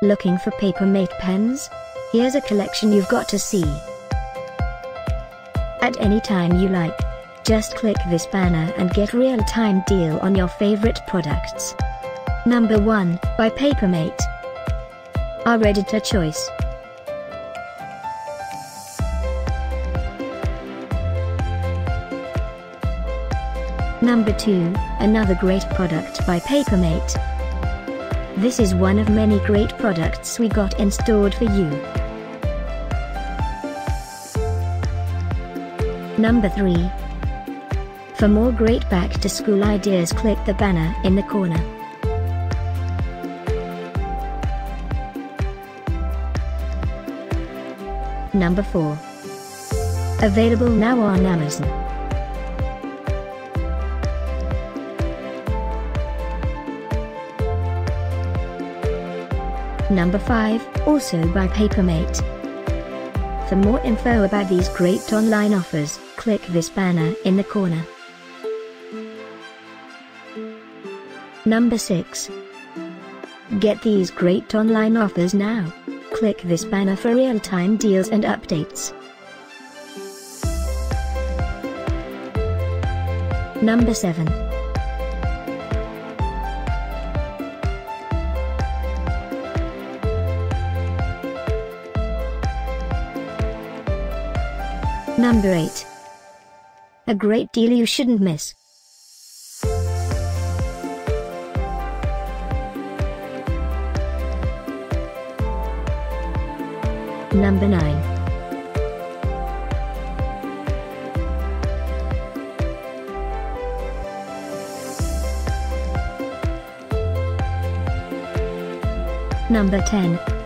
Looking for PaperMate pens? Here's a collection you've got to see. At any time you like. Just click this banner and get real-time deal on your favorite products. Number 1, by PaperMate. Our editor choice. Number 2, another great product by PaperMate. This is one of many great products we got installed for you. Number 3. For more great back-to-school ideas, click the banner in the corner. Number 4. Available now on Amazon. Number 5, also by PaperMate. For more info about these great online offers, click this banner in the corner. Number 6. Get these great online offers now. Click this banner for real-time deals and updates. Number 7. Number 8. A great deal you shouldn't miss. Number 9. Number 10.